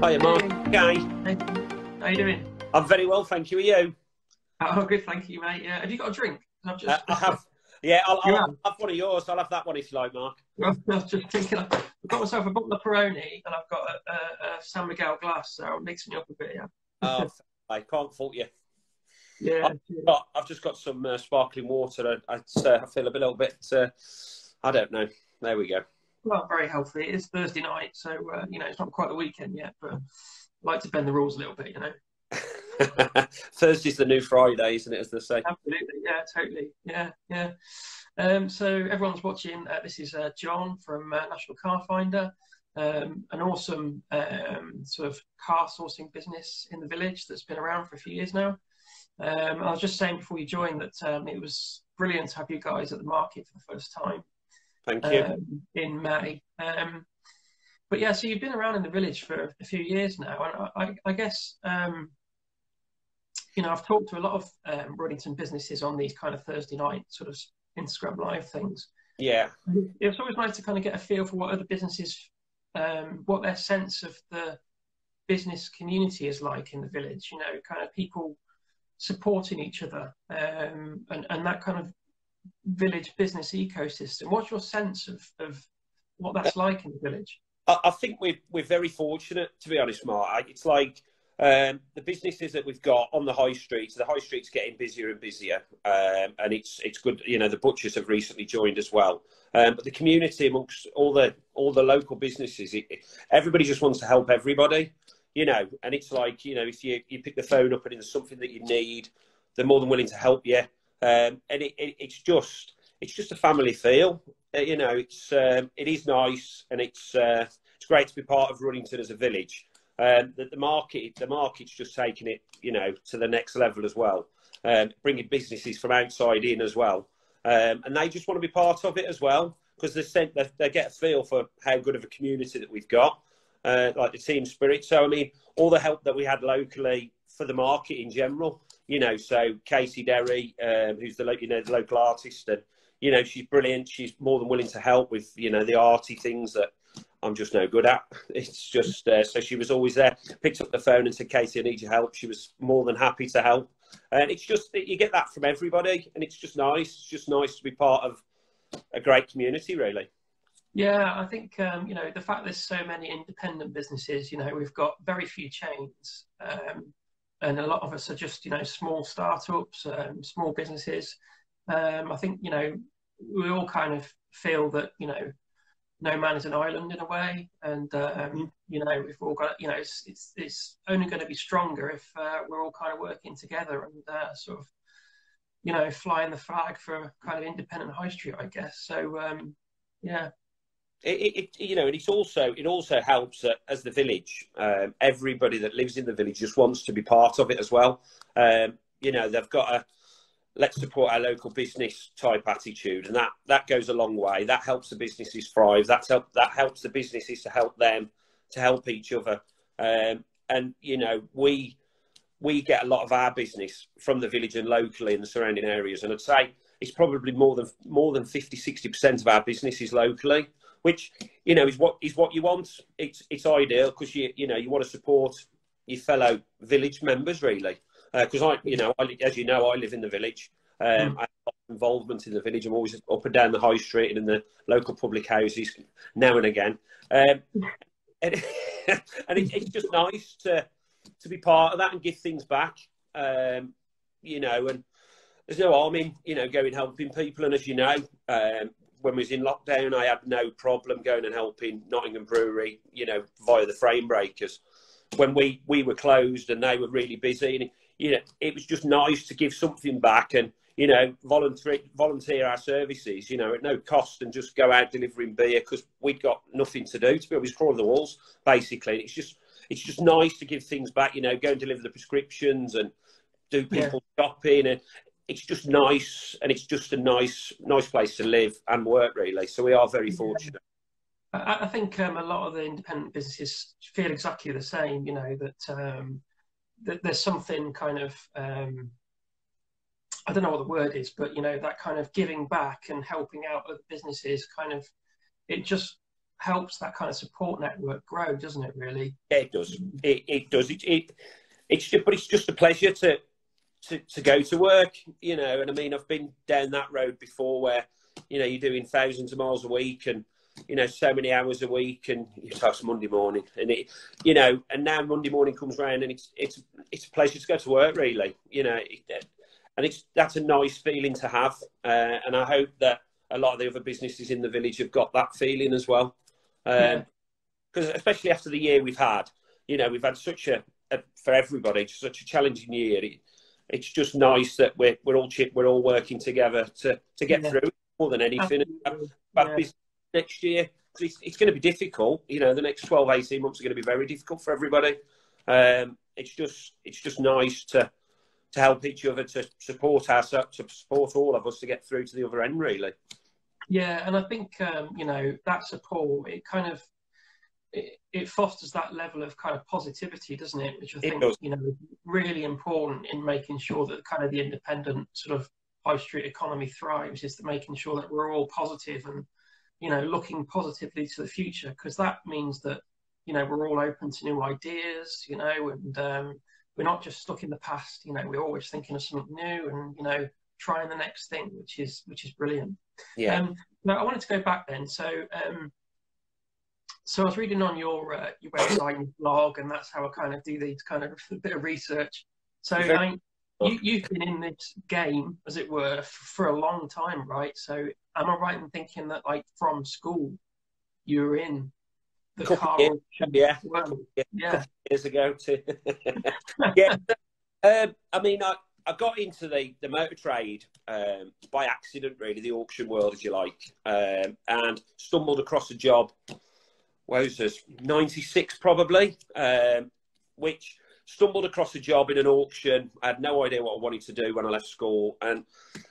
Hiya, Mark. Hey, Okay. hey, how you doing? I'm very well, thank you. Are you? Oh, good, thank you, mate. Yeah, have you got a drink? I've just I have. Yeah, you I'll have. have one of yours. I'll have that one if you like, Mark. I was just thinking, I've got myself a bottle of Peroni and I've got a San Miguel glass, so I'm mixing it up a bit. Yeah, Oh, I can't fault you. yeah, I've just got some sparkling water. I feel a little bit. I don't know. There we go. well, very healthy. It is Thursday night, so it's not quite the weekend yet, but I like to bend the rules a little bit. Thursday's the new Friday, isn't it? As they say. Absolutely, yeah, totally, yeah, yeah. So everyone's watching. This is John from National Car Finder, an awesome sort of car sourcing business in the village that's been around for a few years now. I was just saying before you joined that it was brilliant to have you guys at the market for the first time Thank you. in May. But yeah, so you've been around in the village for a few years now, and I guess I've talked to a lot of Ruddington businesses on these kind of Thursday night sort of Instagram live things. Yeah. It's always nice to kind of get a feel for what other businesses, what their sense of the business community is like in the village. Kind of people supporting each other, and that kind of village business ecosystem. What's your sense of what that's like in the village? I think we're very fortunate, to be honest, Mark. It's like the businesses that we've got on the high street. The high street's getting busier and busier, and it's good. The butchers have recently joined as well. But the community amongst all the local businesses, everybody just wants to help everybody. And it's like if you pick the phone up and there's something that you need, they're more than willing to help you. And it's just a family feel. It is nice, and it's great to be part of Ruddington as a village. The market's just taking it, to the next level as well, bringing businesses from outside in as well, and they just want to be part of it as well because they get a feel for how good of a community that we've got, like the team spirit. So I mean, all the help that we had locally for the market in general, so Casey Derry, who's the local artist, and she's brilliant. She's more than willing to help with the arty things that I'm just no good at. It's just so she was always there, picked up the phone and said, Katie, I need your help. She was more than happy to help. And it's just, you get that from everybody, and it's just nice. It's just nice to be part of a great community, really. Yeah, I think the fact there's so many independent businesses, we've got very few chains, and a lot of us are just small startups, small businesses. I think we all kind of feel that no man is an island in a way, and we've all got it's only going to be stronger if we're all kind of working together and sort of flying the flag for kind of independent high street, I guess. So yeah. It also helps that as the village, everybody that lives in the village just wants to be part of it as well. They've got a let's support our local business type attitude, and that goes a long way. That helps the businesses thrive. That helps the businesses to help them, to help each other. And we get a lot of our business from the village and locally in the surrounding areas, and I'd say it's probably more than 50-60% of our business is locally, which is what you want. It's ideal because you want to support your fellow village members, really. Because as you know, I live in the village. I have involvement in the village. I'm always up and down the high street and in the local public houses now and again. And it's just nice to be part of that and give things back. And there's no harm in going helping people. And as you know, when we was in lockdown, I had no problem going and helping Nottingham Brewery, via the frame breakers when we were closed and they were really busy. And it was just nice to give something back and, volunteer our services, at no cost, and just go out delivering beer because we'd got nothing to do. To be honest, crawling the walls, basically. It's just nice to give things back, go and deliver the prescriptions and do people shopping. And it's just nice, and it's just a nice place to live and work, really. So we are very fortunate. I think a lot of the independent businesses feel exactly the same, that there's something kind of, I don't know what the word is, but, that kind of giving back and helping out other businesses kind of, it just helps that kind of support network grow, doesn't it? Really? Yeah, it does. It does. But it's just a pleasure to go to work, you know. And I mean, I've been down that road before, where you know you're doing thousands of miles a week, and you know so many hours a week, and it's Monday morning, and you know, and now Monday morning comes round, and it's a pleasure to go to work, really, you know. And that's a nice feeling to have, and I hope that a lot of the other businesses in the village have got that feeling as well. Because especially after the year we've had, you know, we've had such for everybody, such a challenging year. It's just nice that we're all working together to get through it more than anything. Business next year, because it's going to be difficult. You know, the next 12, 18 months are going to be very difficult for everybody. It's just nice to help each other, to support ourselves, to support all of us to get through to the other end, really. Yeah, and I think you know, that support, it kind of it fosters that level of kind of positivity, doesn't it? Which I think, you know, is really important in making sure that kind of the independent sort of high street economy thrives, is making sure that we're all positive and, you know, looking positively to the future, because that means that, you know, we're all open to new ideas, you know, and we're not just stuck in the past. You know, we're always thinking of something new, and, you know, trying the next thing, which is brilliant. Yeah. Now I wanted to go back then. So I was reading on your website and blog, and that's how I kind of do these kind of a bit of research. So I mean, you've been in this game, as it were, for a long time, right? So am I right in thinking that, like, from school, you were in the car auction? Yeah, world? A couple of years ago too. Yeah, I mean, I got into the motor trade by accident, really, the auction world, as you like, and stumbled across a job. What was this? 96 probably, which stumbled across a job in an auction. I had no idea what I wanted to do when I left school, and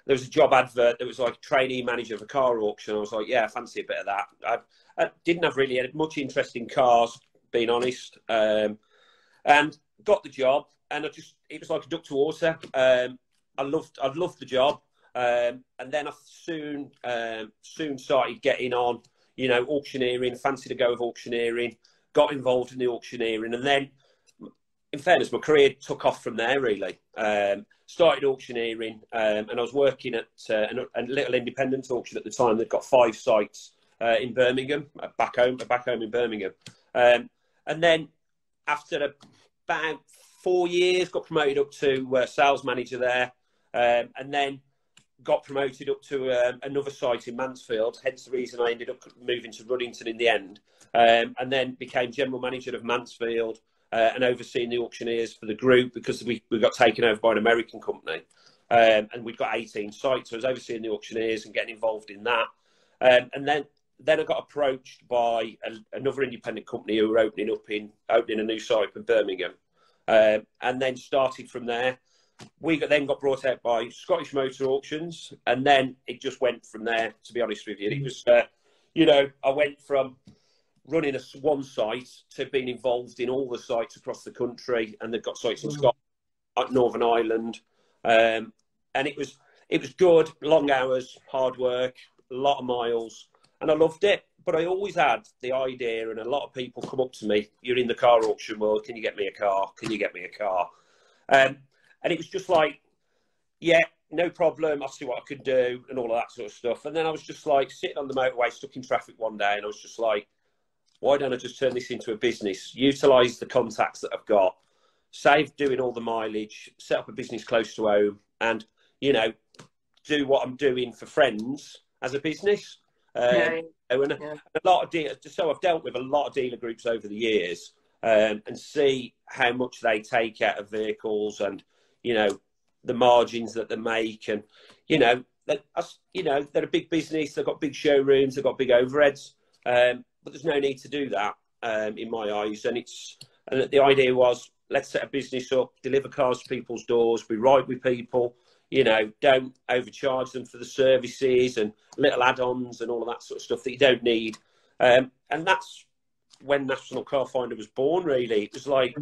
there was a job advert that was like trainee manager of a car auction. I was like, yeah, I fancy a bit of that. I didn't have really much interest in cars, being honest, and got the job, and it was like a duck to water. I loved the job, and then I soon started getting on, you know, auctioneering, fancied to go with auctioneering, got involved in the auctioneering, and then, in fairness, my career took off from there, really. Started auctioneering, and I was working at a little independent auction at the time. They've got 5 sites in Birmingham, back home in Birmingham. And then after about 4 years, got promoted up to sales manager there, and then got promoted up to another site in Mansfield, hence the reason I ended up moving to Ruddington in the end, and then became general manager of Mansfield, and overseeing the auctioneers for the group, because we got taken over by an American company, and we'd got 18 sites, so I was overseeing the auctioneers and getting involved in that, and then I got approached by another independent company who were opening a new site in Birmingham, and then started from there. We then got brought out by Scottish Motor Auctions, and then it just went from there, to be honest with you. It was, you know, I went from running one site to being involved in all the sites across the country, and they've got sites in Scotland, Northern Ireland, and it was good, long hours, hard work, a lot of miles, and I loved it. But I always had the idea, and a lot of people come up to me, you're in the car auction world, can you get me a car? Can you get me a car? And it was just like, yeah, no problem, I'll see what I can do, and all of that sort of stuff. And then I was just like sitting on the motorway, stuck in traffic one day, and I was just like, why don't I just turn this into a business, utilise the contacts that I've got, save doing all the mileage, set up a business close to home, and, you know, do what I'm doing for friends as a business. And a lot of so I've dealt with a lot of dealer groups over the years, and see how much they take out of vehicles, and, you know, the margins that they make, and, you know, they're a big business, they've got big showrooms, they've got big overheads, but there's no need to do that, in my eyes. And the idea was, let's set a business up, deliver cars to people's doors, be right with people, you know, don't overcharge them for the services and little add-ons and all of that sort of stuff that you don't need. And that's when National Car Finder was born, really. It was like,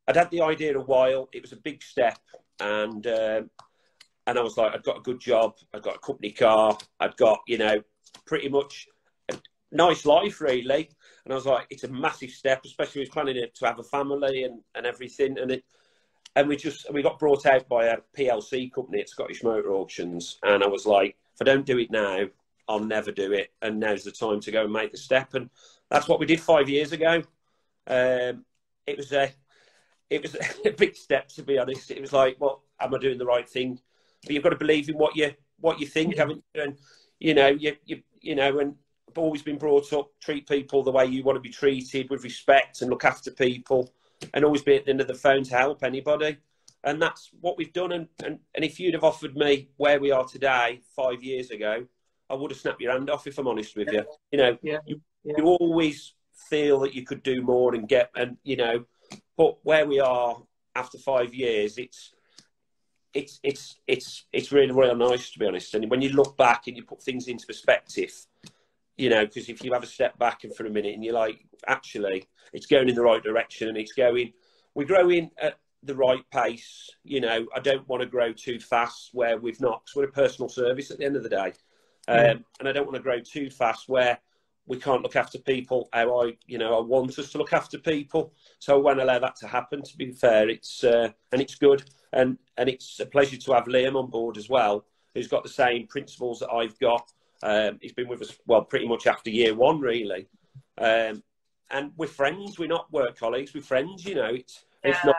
I'd had the idea a while, it was a big step, and I was like, I've got a good job, I've got a company car, I've got, you know, pretty much nice life, really. And I was like, it's a massive step, especially with planning to have a family and everything. And we got brought out by a PLC company at Scottish Motor Auctions. And I was like, if I don't do it now, I'll never do it. And now's the time to go and make the step. And that's what we did 5 years ago. It was a big step, to be honest. It was like, well, am I doing the right thing? But you've got to believe in what you think, haven't you? And and I've always been brought up, treat people the way you want to be treated, with respect, and look after people, and always be at the end of the phone to help anybody. And that's what we've done. And if you'd have offered me where we are today 5 years ago, I would have snapped your hand off, if I'm honest with you. You always feel that you could do more and but where we are after 5 years, it's really, really nice, to be honest. And when you look back and you put things into perspective, because if you have a step back and for a minute and you're like, actually, it's going in the right direction, and we're growing at the right pace. I don't want to grow too fast where we've not, because we're a personal service at the end of the day. And I don't want to grow too fast where we can't look after people how I want us to look after people. So I won't allow that to happen, to be fair. It's good. And it's a pleasure to have Liam on board as well, who's got the same principles that I've got. He's been with us, well, pretty much after year one, really. And we're friends. We're not work colleagues. We're friends. It's not.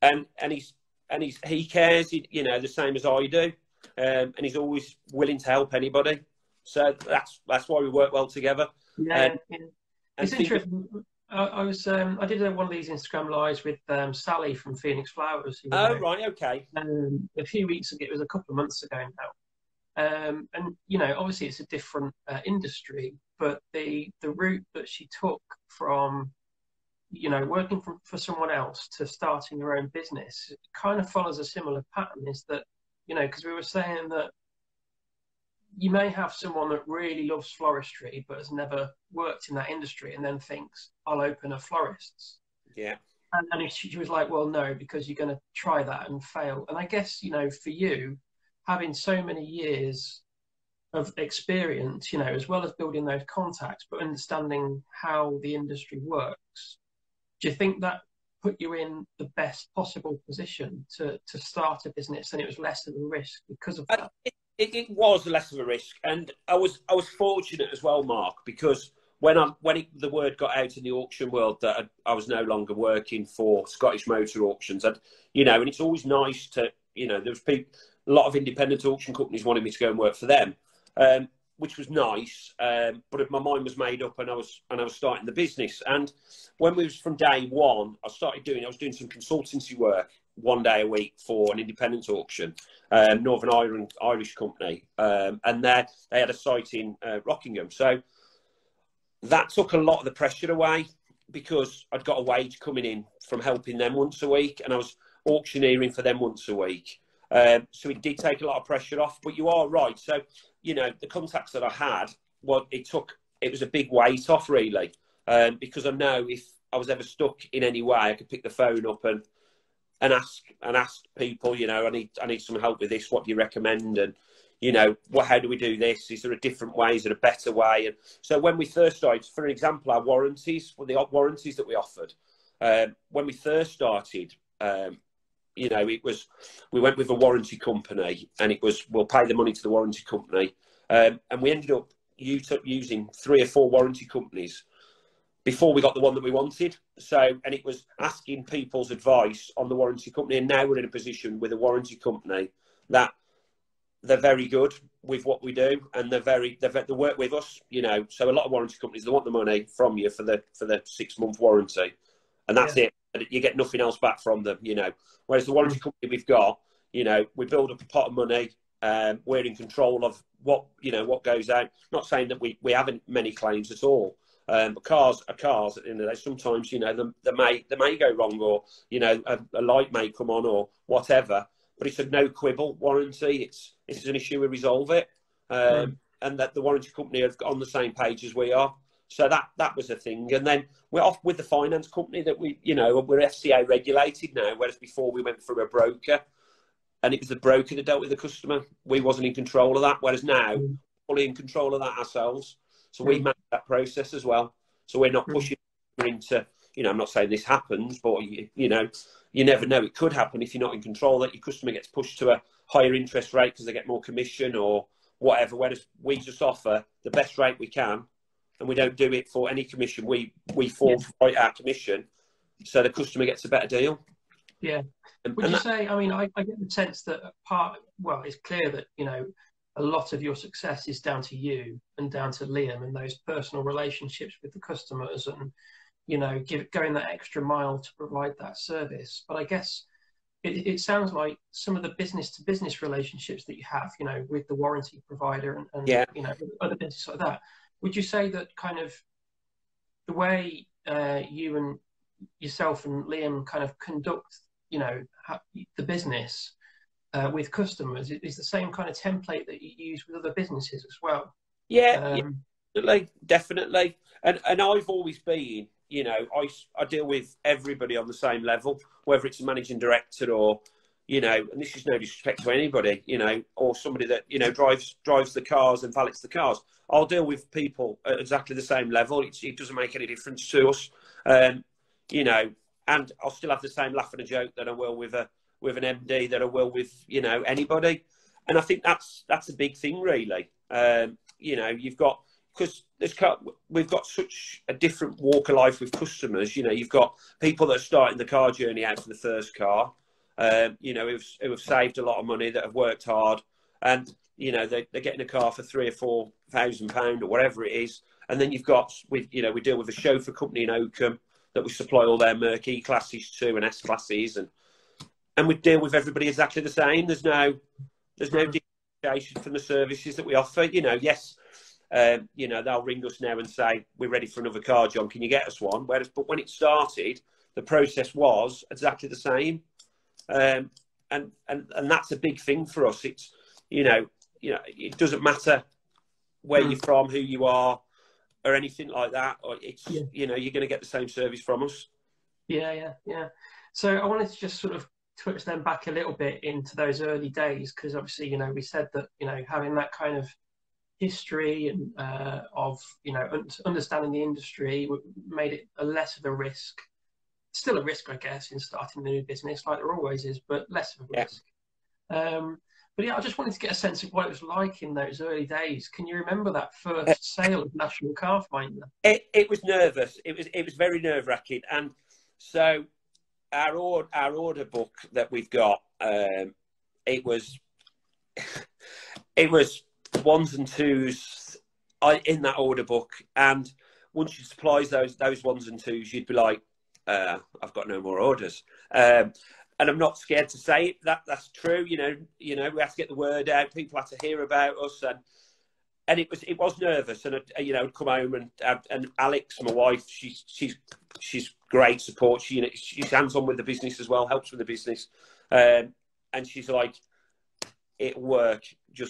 And he cares. The same as I do. And he's always willing to help anybody. So that's why we work well together. It's interesting. I did one of these Instagram lives with Sally from Phoenix Flowers. Right, okay. A few weeks ago, it was a couple of months ago now. And obviously it's a different industry, but the route that she took from working for someone else to starting her own business kind of follows a similar pattern. Is that because we were saying that you may have someone that really loves floristry but has never worked in that industry and then thinks, I'll open a florist's. Yeah. And she was like, well, no, because you're going to try that and fail. And I guess, for you, having so many years of experience, as well as building those contacts, but understanding how the industry works, do you think that put you in the best possible position to start a business, and it was less of a risk because of that? It was less of a risk, and I was fortunate as well, Mark, because when the word got out in the auction world that I was no longer working for Scottish Motor Auctions, and it's always nice to there was a lot of independent auction companies wanting me to go and work for them, which was nice. But my mind was made up, and I was starting the business. And when we was from day one, I was doing some consultancy work 1 day a week for an independent auction, Northern Ireland Irish company, and they had a site in Rockingham. So that took a lot of the pressure away, because I'd got a wage coming in from helping them once a week, and I was auctioneering for them once a week. So it did take a lot of pressure off. But you are right. So the contacts that I had, it was a big weight off, really, because I know if I was ever stuck in any way, I could pick the phone up and ask people, I need some help with this. What do you recommend? And how do we do this? Is there a different way? Is there a better way? And so when we first started, for example, our warranties, the warranties that we offered, when we first started, it was, we went with a warranty company, and it was, we'll pay the money to the warranty company, and we ended up using 3 or 4 warranty companies before we got the one that we wanted. So, and it was asking people's advice on the warranty company, and now we're in a position with a warranty company that they're very good with what we do, and they work with us, So a lot of warranty companies, they want the money from you for the 6-month warranty, and that's it. You get nothing else back from them, Whereas the warranty company we've got, we build up a pot of money. We're in control of what goes out. Not saying that we haven't many claims at all. But cars are cars at the end of the day. Sometimes, they may go wrong, or, a light may come on or whatever, but it's a no quibble warranty. It's an issue, we resolve it. And that the warranty company are on the same page as we are. So that was a thing. And then we're off with the finance company that we're FCA regulated now, whereas before we went through a broker, and it was the broker that dealt with the customer. We wasn't in control of that, whereas now we're fully in control of that ourselves. So we manage that process as well. So we're not pushing into, I'm not saying this happens, but you never know. It could happen if you're not in control, that your customer gets pushed to a higher interest rate because they get more commission or whatever. Whereas we just offer the best rate we can, and we don't do it for any commission. We forfeit our commission, so the customer gets a better deal. Yeah. Would you say? I mean, I get the sense that it's clear that a lot of your success is down to you and down to Liam and those personal relationships with the customers, and going that extra mile to provide that service. But I guess it sounds like some of the business-to-business relationships that you have, with the warranty provider and other businesses like that. Would you say that kind of the way you and yourself and Liam kind of conduct, the business with customers is the same kind of template that you use with other businesses as well? Yeah, definitely. And I've always been, I deal with everybody on the same level, whether it's a managing director or, and this is no disrespect to anybody, or somebody that, drives the cars and valets the cars. I'll deal with people at exactly the same level. It doesn't make any difference to us, and I'll still have the same laugh and a joke that I will with an MD, that I will with, anybody. And I think that's a big thing, really. You've got, because we've got such a different walk of life with customers. You've got people that are starting the car journey out for the first car, who have saved a lot of money, that have worked hard, and they're getting a car for £3,000 or £4,000 or whatever it is. And then you've got, we deal with a chauffeur company in Oakham that we supply all their Merc E classes to and S classes, and we deal with everybody exactly the same. There's no differentiation from the services that we offer. Yes, they'll ring us now and say, we're ready for another car, John, can you get us one? But when it started, the process was exactly the same. And that's a big thing for us. It's, it doesn't matter where you're from, who you are, or anything like that. Or it's, you're going to get the same service from us. Yeah. So I wanted to just sort of touch them back a little bit into those early days, because obviously, we said that, having that kind of history and of, understanding the industry made it less of a risk. Still a risk, I guess, in starting a new business, like there always is, but less of a risk. But I just wanted to get a sense of what it was like in those early days. Can you remember that first sale of National Car Finder? It was nervous. It was very nerve-wracking. And so our order book that we've got, it was ones and twos in that order book. And once you supply those ones and twos, you'd be like, I've got no more orders. And I'm not scared to say it. That's true. We have to get the word out. People have to hear about us, and it was nervous. And I'd come home and Alex, my wife, she's great support. She's hands on with the business as well, helps with the business, and she's like, it'll work. You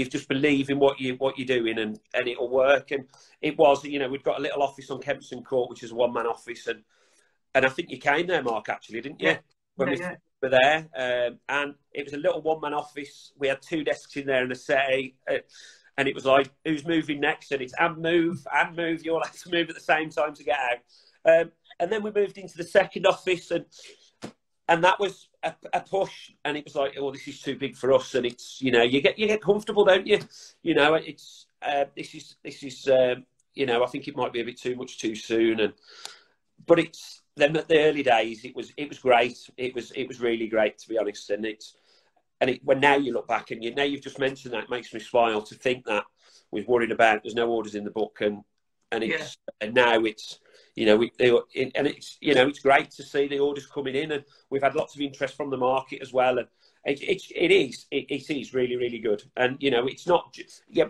just believe in what you're doing, and it'll work. And it was. We've got a little office on Kempston Court, which is a one-man office, and I think you came there, Mark, actually, didn't you? Yeah. When we were there, and it was a little one-man office. We had 2 desks in there and a settee, and it was like, who's moving next? And it's and move. You all have to move at the same time to get out. And then we moved into the second office, and that was a push. And it was like, oh, this is too big for us. And it's you get comfortable, don't you? It's this is I think it might be a bit too much too soon. But it's. Then at the early days, it was great. It was really great, to be honest. And when now you look back and now you've just mentioned that, it makes me smile to think that we've worried about there's no orders in the book, and now it's it's great to see the orders coming in, and we've had lots of interest from the market as well, and it is really, really good. And it's not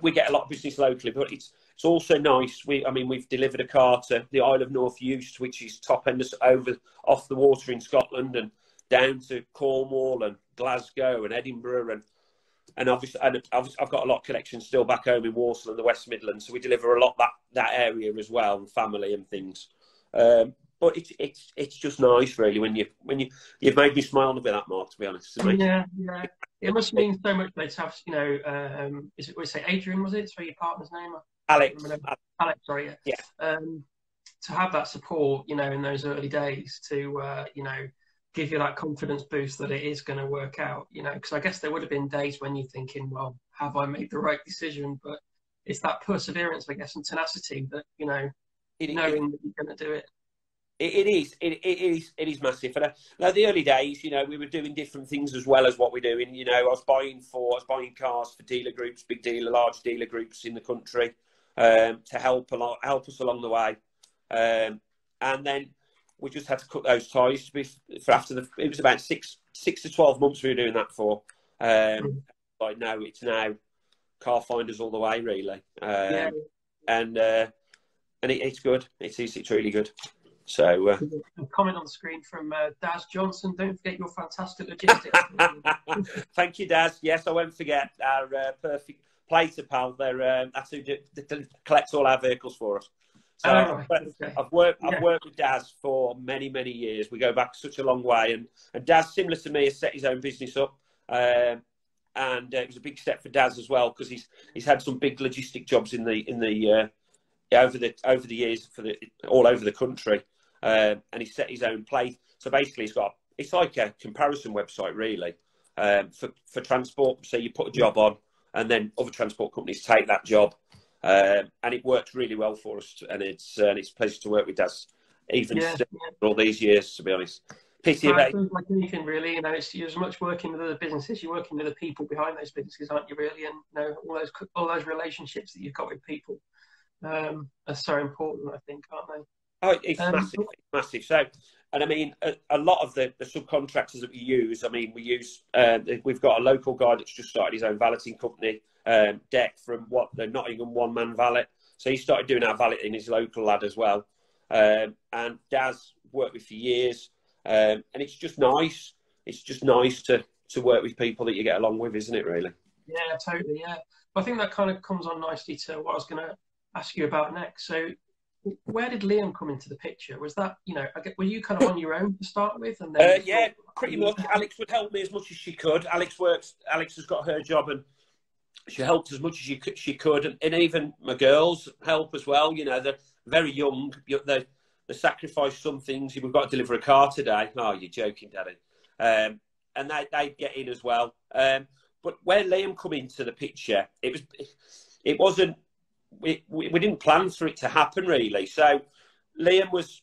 we get a lot of business locally, but it's also nice. We've delivered a car to the Isle of North Uist, which is top end off the water in Scotland, and down to Cornwall and Glasgow and Edinburgh, and obviously I've got a lot of connections still back home in Walsall and the West Midlands, so we deliver a lot that area as well, and family and things. But it's just nice, really, when you've made me smile with that, Mark. To be honest, yeah. It must mean so much to have. Is it? We say Adrian, was it? So your partner's name? Alex. Alex, sorry, yeah. Yeah. To have that support, you know, in those early days to, you know, give you that confidence boost that it is going to work out, you know, because I guess there would have been days when you're thinking, well, have I made the right decision? But it's that perseverance, I guess, and tenacity that, you know, knowing that you're going to do it. It is massive. And like the early days, you know, we were doing different things as well as what we're doing. You know, I was buying cars for dealer groups, large dealer groups in the country, to help us along the way. And then we just had to cut those ties for after it was about six to 12 months we were doing that for. Like now car finders all the way, really. And it's good. It's really good. So, a comment on the screen from Daz Johnson. Don't forget your fantastic logistics. Thank you, Daz. Yes, I won't forget our perfect plater pal. That's who collects all our vehicles for us. So I've worked with Daz for many years. We go back such a long way, and Daz, similar to me, has set his own business up. And it was a big step for Daz as well, because he's had some big logistic jobs in the over the years all over the country. And he set his own place. So basically, it's like a comparison website, really, for transport. So you put a job on, and then other transport companies take that job, and it works really well for us. And it's a pleasure to work with Daz, even for all these years, to be honest. Pity about like anything, really. You know, you're as much working with other businesses, you're working with the people behind those businesses, aren't you? Really, and you know, all those relationships that you've got with people are so important, I think, aren't they? Oh, it's massive. It's massive. So, and I mean, a lot of the subcontractors that we use, we've got a local guy that's just started his own valeting company, Deck, from the Nottingham one-man valet. So he started doing our valeting, his local lad as well. And Daz worked with for years. And it's just nice. It's just nice to work with people that you get along with, isn't it, really? Yeah, totally, yeah. I think that kind of comes on nicely to what I was going to ask you about next. So, where did Liam come into the picture? Was that, you know, were you kind of on your own to start with? And then yeah, pretty much. Alex would help me as much as she could. Alex has got her job, and she helped as much as she could. And even my girls help as well. You know, they're very young. They sacrifice some things. We've got to deliver a car today. Oh, you're joking, Daddy. And they get in as well. But where Liam come into the picture, it wasn't. We didn't plan for it to happen, really. So Coach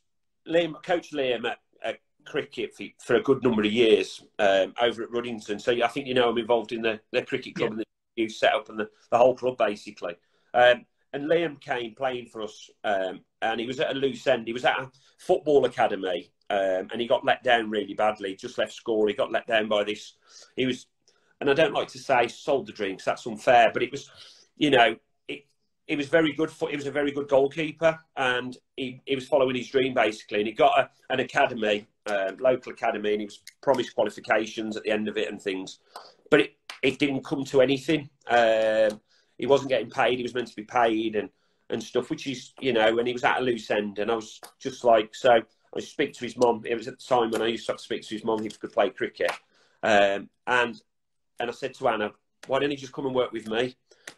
Liam at cricket for a good number of years over at Ruddington. So I think, you know, I'm involved in the cricket club and the youth setup and the whole club, basically. And Liam came playing for us, and he was at a loose end. He was at a football academy, and he got let down really badly. He just left school. He got let down by this. He was, and I don't like to say sold the drinks. That's unfair, but it was, you know, he was very good. He was a very good goalkeeper, and he was following his dream, basically. And he got an academy, local academy, and he was promised qualifications at the end of it and things. But it didn't come to anything. He wasn't getting paid. He was meant to be paid and stuff, which is, you know, and he was at a loose end. And I was just like, so I speak to his mum. It was at the time when I used to have to speak to his mum. He could play cricket. And I said to Anna, why don't you just come and work with me?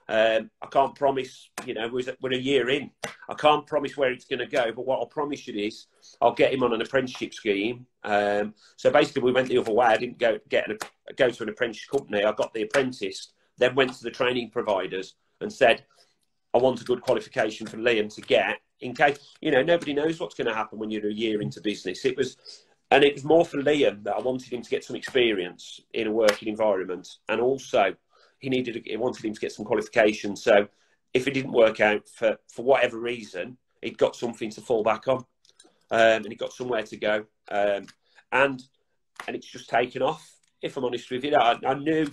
I can't promise, you know, we're a year in. I can't promise where it's going to go, but what I'll promise you is I'll get him on an apprenticeship scheme. So basically we went the other way. I didn't go to an apprentice company. I got the apprentice, then went to the training providers and said, I want a good qualification for Liam to get, in case, you know, nobody knows what's going to happen when you're a year into business. It was more for Liam that I wanted him to get some experience in a working environment, and also he wanted him to get some qualifications. So if it didn't work out for whatever reason, he'd got something to fall back on, and he got somewhere to go. And it's just taken off, if I'm honest with you. I knew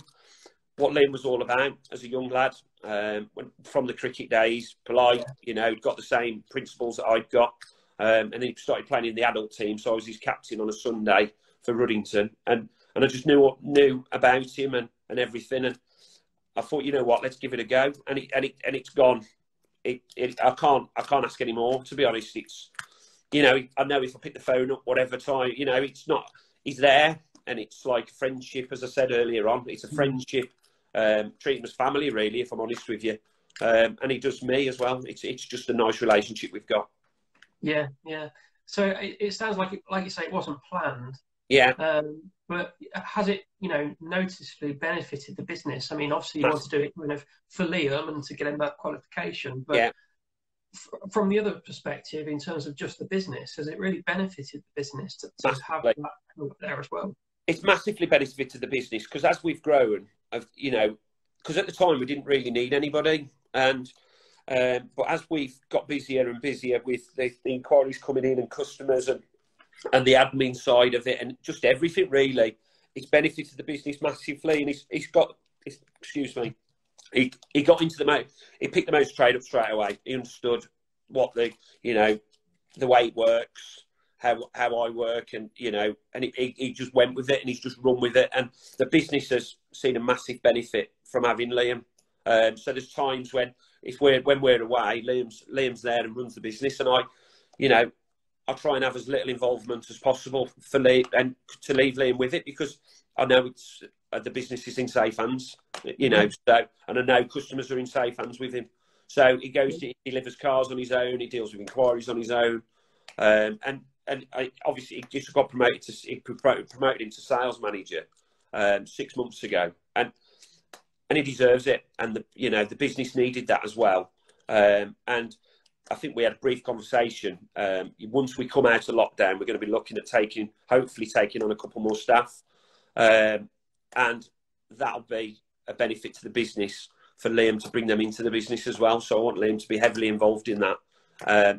what Liam was all about as a young lad, from the cricket days, polite, you know, got the same principles that I'd got. And then he started playing in the adult team. So I was his captain on a Sunday for Ruddington. And I just knew about him and everything. And I thought, you know what, let's give it a go, and it's gone. I can't ask any more, to be honest. It's, you know, I know if I pick the phone up, whatever time, you know, it's not. He's there, and it's like friendship, as I said earlier on. It's a friendship, treat him as family, really, if I'm honest with you. and he does me as well. It's just a nice relationship we've got. Yeah, yeah. So it sounds like you say, it wasn't planned. Yeah. But has it, noticeably benefited the business? I mean, obviously you want to Massive. do it kind of for Liam and to get him that qualification, but Yeah. From the other perspective, in terms of just the business, has it really benefited the business to have Massively. that there as well? It's massively benefited the business because as we've grown, because at the time we didn't really need anybody, and but as we've got busier and busier with the inquiries coming in and customers and the admin side of it and just everything really, it's benefited the business massively. And excuse me, he got into he picked the motor trade up straight away. He understood what the way it works, how I work, and he just went with it and he's just run with it. And the business has seen a massive benefit from having Liam. So there's times when we're away, Liam's there and runs the business, and I try and have as little involvement as possible for Liam and to leave Liam with it, because I know it's the business is in safe hands, So, and I know customers are in safe hands with him. So he he delivers cars on his own, he deals with inquiries on his own, and obviously he just got promoted him to sales manager 6 months ago, and he deserves it. And the business needed that as well. And I think we had a brief conversation. Once we come out of lockdown, we're going to be looking at hopefully taking on a couple more staff, and that'll be a benefit to the business for Liam to bring them into the business as well. So I want Liam to be heavily involved in that,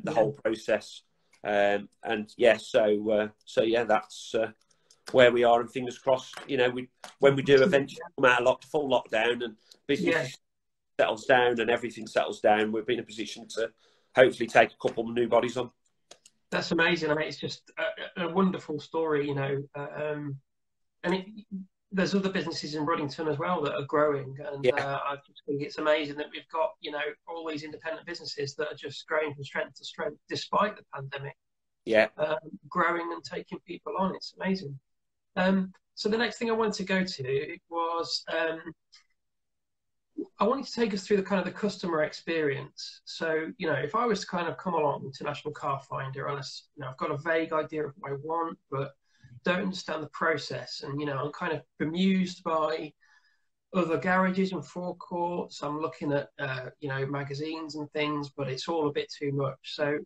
the whole process. And yeah, so yeah, that's where we are. And fingers crossed, when we do eventually come out of full lockdown and business settles down and everything settles down, we'll be in a position to hopefully take a couple of new bodies on. That's amazing. I mean, it's just a wonderful story, and there's other businesses in Ruddington as well that are growing, and I just think it's amazing that we've got all these independent businesses that are just growing from strength to strength despite the pandemic. Yeah, growing and taking people on. It's amazing. So the next thing I wanted to go to was I wanted to take us through the customer experience. So, if I was to kind of come along to National Car Finder and I've got a vague idea of what I want, but don't understand the process, and I'm kind of bemused by other garages and forecourts. I'm looking at magazines and things, but it's all a bit too much. So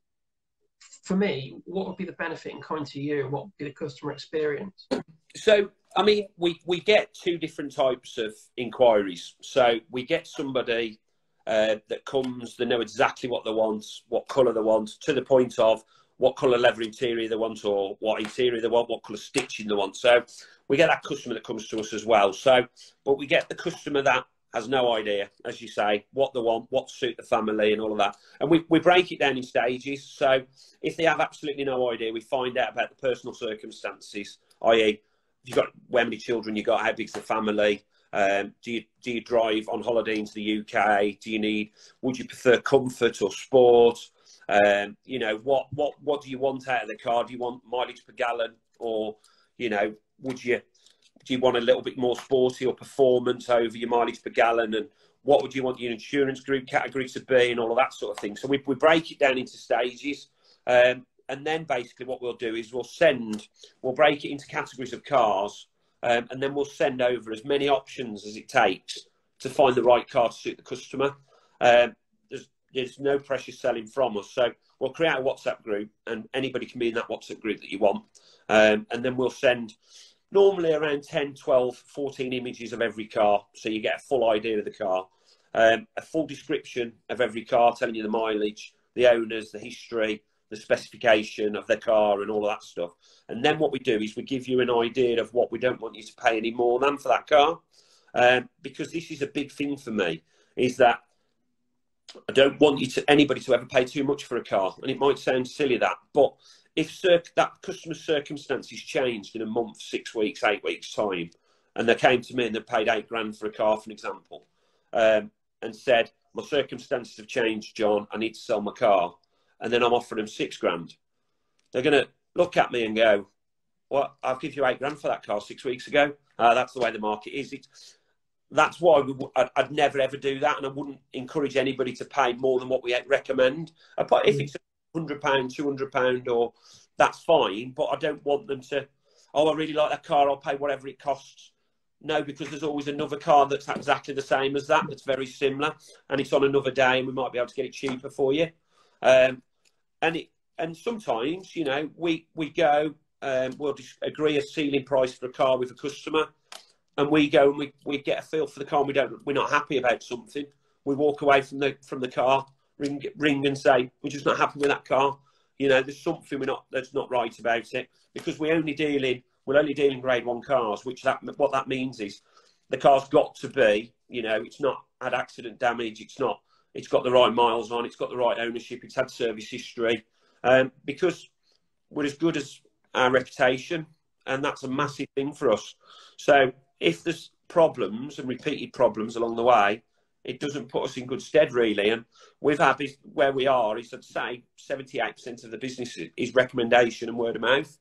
for me, what would be the benefit in coming to you, and what would be the customer experience? So, I mean, we get two different types of inquiries. So we get somebody that comes, they know exactly what they want, what colour they want, to the point of what colour leather interior they want, or what interior they want, what colour stitching they want. So we get that customer that comes to us as well. So, but we get the customer that has no idea, as you say, what they want, what suit the family and all of that. And we break it down in stages. So if they have absolutely no idea, we find out about the personal circumstances, i.e., how many children you got, how big's the family, do you drive on holiday into the UK, would you prefer comfort or sport, what do you want out of the car? Do you want mileage per gallon, or do you want a little bit more sporty or performance over your mileage per gallon, and what would you want your insurance group category to be, and all of that sort of thing. So we break it down into stages, and then basically what we'll do is we'll break it into categories of cars, and then we'll send over as many options as it takes to find the right car to suit the customer. There's no pressure selling from us. So we'll create a WhatsApp group, and anybody can be in that WhatsApp group that you want. And then we'll send normally around 10, 12, 14 images of every car. So you get a full idea of the car, a full description of every car, telling you the mileage, the owners, the history, the specification of the car, and all of that stuff. And then what we do is we give you an idea of what we don't want you to pay any more than for that car. Because this is a big thing for me, is that I don't want anybody to ever pay too much for a car. And it might sound silly but if that customer's circumstances changed in a month, 6 weeks, 8 weeks time, and they came to me and they paid £8,000 for a car, for an example, and said, my circumstances have changed, John, I need to sell my car, and then I'm offering them £6,000, they're going to look at me and go, well, I'll give you £8,000 for that car 6 weeks ago. That's the way the market is. that's why I'd never ever do that, and I wouldn't encourage anybody to pay more than what we recommend. If it's £100, £200, or that's fine, but I don't want them to. Oh, I really like that car. I'll pay whatever it costs. No, because there's always another car that's exactly the same as that, that's very similar, and it's on another day, and we might be able to get it cheaper for you. And sometimes, you know, we go, we'll just agree a ceiling price for a car with a customer, and we go and we get a feel for the car. And we're not happy about something. We walk away from the car, ring and say we're just not happy with that car. You know, there's something that's not right about it, because we're only dealing grade 1 cars, what that means is the car's got to be, you know, it's not had accident damage, it's got the right miles on, it's got the right ownership, it's had service history, because we're as good as our reputation, and that's a massive thing for us. So if there's problems and repeated problems along the way, it doesn't put us in good stead, really. And we've had this, where we are is, I'd say 78% of the business is recommendation and word of mouth.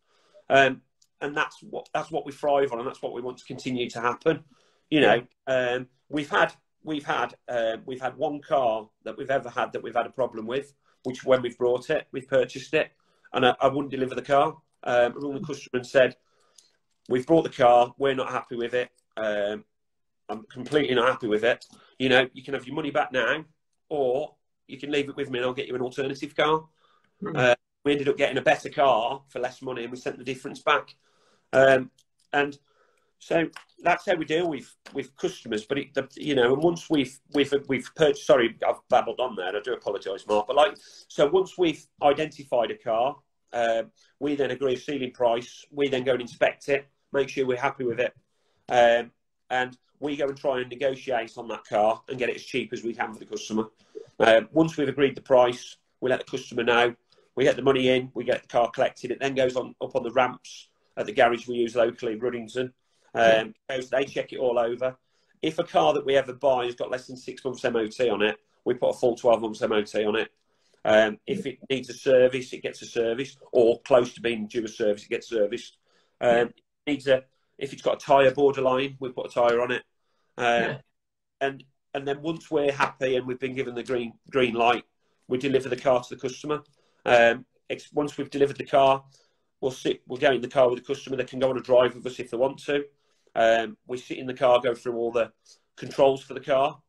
And that's what we thrive on, and that's what we want to continue to happen. You know, we've had one car that we've ever had that we've had a problem with, which when we've brought it, we've purchased it, and I wouldn't deliver the car. I rung the customer and said, we've brought the car, we're not happy with it. I'm completely not happy with it. You know, you can have your money back now, or you can leave it with me and I'll get you an alternative car. We ended up getting a better car for less money, and we sent the difference back. And so that's how we deal with customers. But you know, and once we've purchased, sorry, I've babbled on there. I do apologise, Mark. But so once we've identified a car, we then agree a ceiling price. We then go and inspect it, make sure we're happy with it, and we go and try and negotiate on that car and get it as cheap as we can for the customer. Once we've agreed the price, we let the customer know. We get the money in, we get the car collected. It then goes up on the ramps at the garage we use locally, Ruddington. They check it all over. If a car that we ever buy has got less than 6 months MOT on it, we put a full 12 months MOT on it. If it needs a service, it gets a service, or close to being due a service, it gets serviced. If it's got a tyre borderline, we put a tyre on it. And then once we're happy and we've been given the green light, we deliver the car to the customer. Once we've delivered the car, we'll go in the car with the customer. They can go on a drive with us if they want to. We sit in the car, go through all the controls for the car.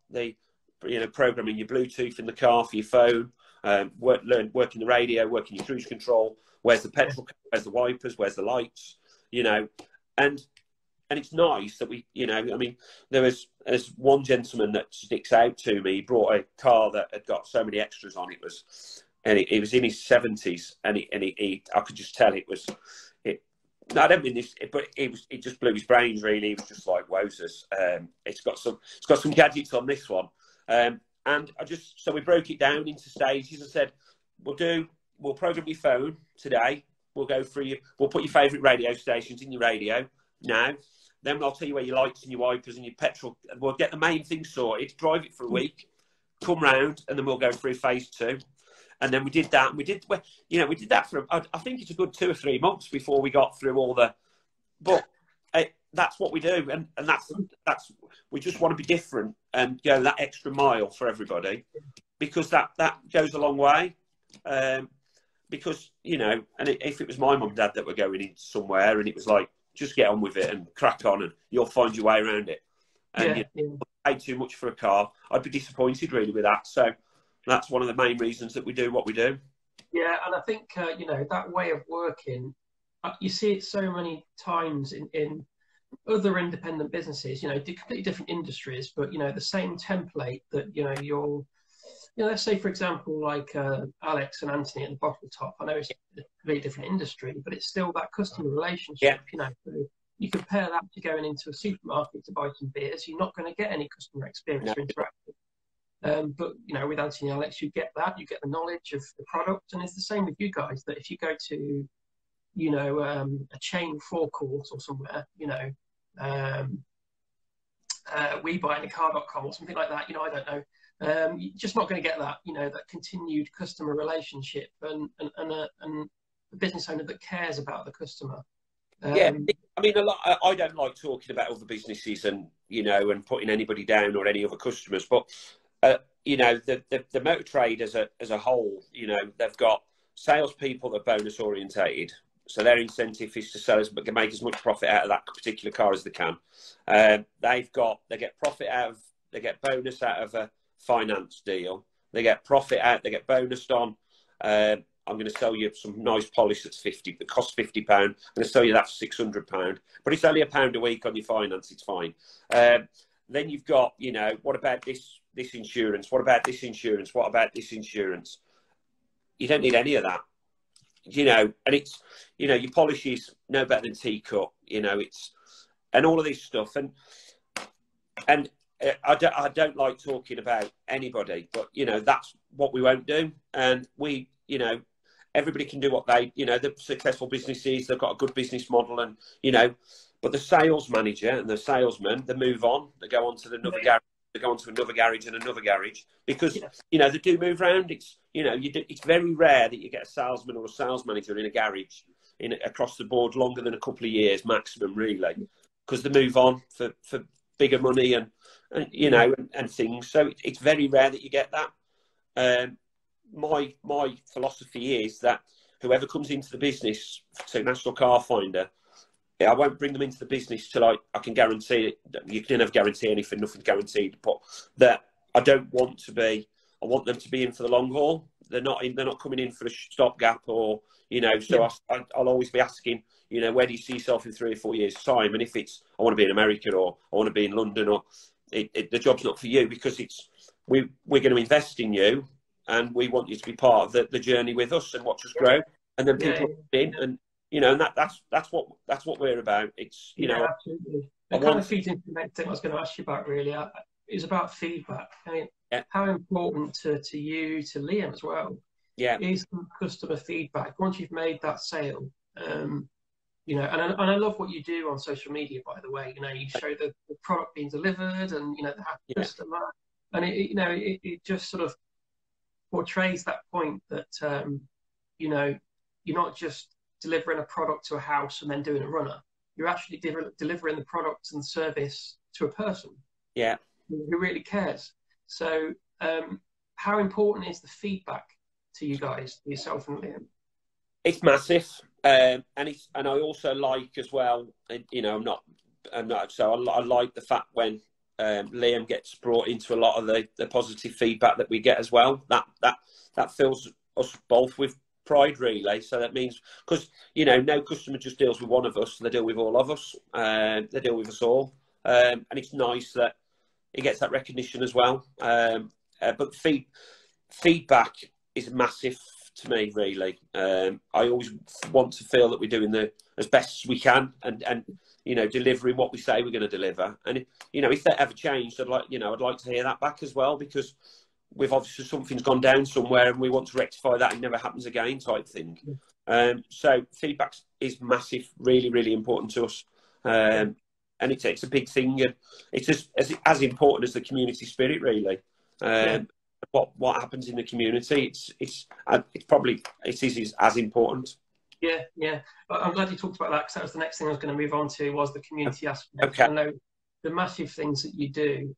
Programming your Bluetooth in the car for your phone, working the radio, working your cruise control. Where's the petrol? Where's the wipers? Where's the lights? You know, and it's nice that there's one gentleman that sticks out to me. He brought a car that had got so many extras on it. He was in his 70s, and I could just tell it was. No, I don't mean this, but it just blew his brains. Really, he was just like, "Wowzers!" It's got some gadgets on this one, and so we broke it down into stages. I said, "We'll program your phone today. We'll go through we'll put your favourite radio stations in your radio now. Then I'll tell you where your lights and your wipers and your petrol. And we'll get the main thing sorted. Drive it for a week, come round, and then we'll go through phase 2." And then we did that. And we did that for, I think it's a good 2 or 3 months before we got through all the. But that's what we do, and that's we just want to be different and go that extra mile for everybody, because that goes a long way. Because and if it was my mum and dad that were going in somewhere, and it was like, just get on with it and crack on, and you'll find your way around it. And pay too much for a car, I'd be disappointed really with that. So. That's one of the main reasons that we do what we do. Yeah, and I think that way of working, you see it so many times in other independent businesses. Completely different industries, but the same template that let's say for example like Alex and Anthony at the Bottle Top. I know it's a very different industry, but it's still that customer relationship. So you compare that to going into a supermarket to buy some beers. You're not going to get any customer experience or interaction. But with Anthony and Alex, you get that, you get the knowledge of the product, and it's the same with you guys. That if you go to, a chain forecourt or somewhere, WeBuyAnyCar.com or something like that, I don't know, you're just not going to get that, that continued customer relationship and a business owner that cares about the customer. Yeah, I mean, a lot. I don't like talking about other businesses and and putting anybody down or any other customers. But the motor trade as a whole, they've got salespeople that are bonus orientated, so their incentive is to sell but make as much profit out of that particular car as they can. They get profit out of, they get bonus out of a finance deal. They get profit out. They get bonused on. I'm going to sell you some nice polish that's 50. That costs £50. I'm going to sell you that for £600, but it's only £1 a week on your finance. It's fine. Then you've got, what about this insurance? What about this insurance? What about this insurance? You don't need any of that, and it's, your polish is no better than T-cut, it's, and all of this stuff. And I don't like talking about anybody, but, that's what we won't do. And we, everybody can do what they, the successful businesses, they've got a good business model, and, but the sales manager and the salesman, they move on, they go on to another garage, they go on to another garage and another garage, because, they do move around. It's, it's very rare that you get a salesman or a sales manager in a garage across the board longer than a couple of years maximum, really, because they move on for bigger money and things. So it's very rare that you get that. My philosophy is that whoever comes into the business to National Car Finder, I won't bring them into the business till I can guarantee it. You can never guarantee anything, nothing's guaranteed, but that I don't want to be. I want them to be in for the long haul. They're not coming in for a stopgap, or So I'll always be asking, where do you see yourself in 3 or 4 years' time? And if it's I want to be in America, or I want to be in London, or the job's not for you, because we're going to invest in you. And we want you to be part of the journey with us and watch us grow. And then people in, and and that's what we're about. It's absolutely. It kind of feeds into the next thing I was going to ask you about. Really, is about feedback. I mean, how important to you, to Liam as well, is customer feedback once you've made that sale. And I love what you do on social media. By the way, you show the product being delivered, and the happy customer, and it just sort of portrays that point that you're not just delivering a product to a house and then doing a runner. You're actually delivering the product and service to a person who really cares. So how important is the feedback to you guys, yourself and Liam? It's massive, and I also like as well, I'm not so I like the fact when Liam gets brought into a lot of the positive feedback that we get as well. That fills us both with pride, really. So that means, because no customer just deals with one of us; they deal with all of us. They deal with us all, and it's nice that he gets that recognition as well. But feedback is massive to me, really. I always want to feel that we're doing as best as we can, and delivering what we say we're going to deliver. And if that ever changed, I'd like to hear that back as well, because we've obviously, something's gone down somewhere and we want to rectify that and never happens again, type thing. So feedback is massive, really, really important to us. And it's a big thing, and it's just as important as the community spirit, really. What happens in the community, it's probably as important. Yeah. I'm glad you talked about that, because that was the next thing I was going to move on to, was the community aspect. Okay. I know the massive things that you do.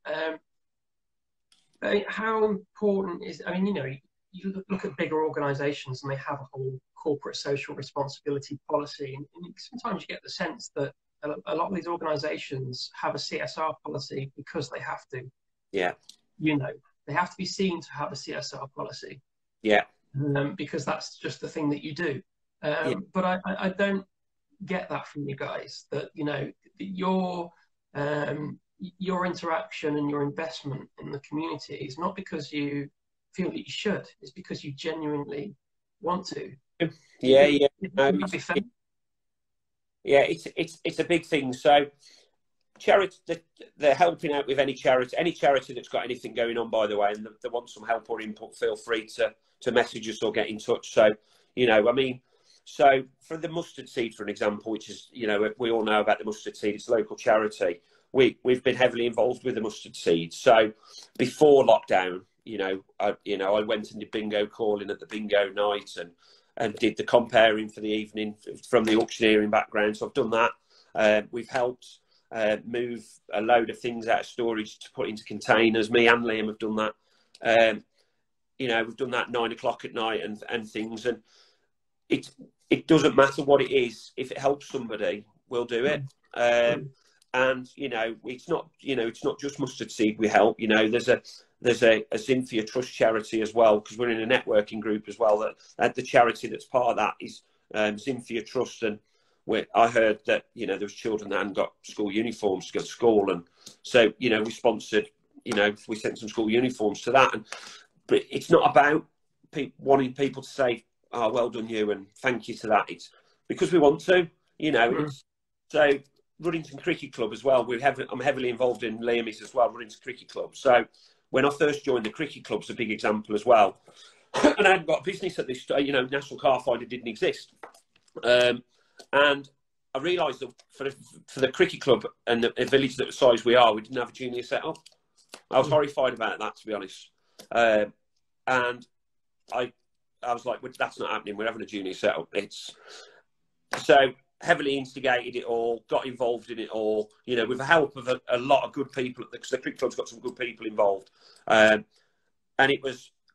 How important is? I mean, you look at bigger organisations and they have a whole corporate social responsibility policy, and sometimes you get the sense that a lot of these organisations have a CSR policy because they have to. Yeah. They have to be seen to have a CSR policy. Yeah. Because that's just the thing that you do. But I don't get that from you guys, that your interaction and your investment in the community is not because you feel that you should, it's because you genuinely want to. It's a big thing. So charity, they're helping out with any charity that's got anything going on, by the way, and they want some help or input, feel free to message us or get in touch. So so for the mustard seed, for an example, which is, we all know about the mustard seed, it's a local charity. We've been heavily involved with the mustard seed. So before lockdown, I went and did bingo calling at the bingo night, and did the comparing for the evening from the auctioneering background. So I've done that. We've helped move a load of things out of storage to put into containers. Me and Liam have done that. You know, we've done that 9 o'clock at night and things. And it doesn't matter what it is. If it helps somebody, we'll do it. And you know, it's not just mustard seed we help. You know, there's a Zinfia Trust charity as well, because we're in a networking group as well. That the charity that's part of that is Zinfia Trust, and I heard that, you know, there was children that hadn't got school uniforms to go to school, and so, you know, we sponsored, you know, we sent some school uniforms to that. But it's not about wanting people to say, "Oh, well done you," and thank you to that. It's because we want to, you know. So Ruddington Cricket Club as well. I'm heavily involved in Liam's as well, Ruddington Cricket Club. So when I first joined the cricket club's a big example as well. And I hadn't got a business at this, you know, National Car Finder didn't exist. And I realised that for the cricket club and a village that the size we are, we didn't have a junior set up. I was horrified about that, to be honest. And I was like, well, that's not happening. We're having a junior set up. So heavily instigated it all, got involved in it all, you know, with the help of a lot of good people, because the cricket club's got some good people involved. And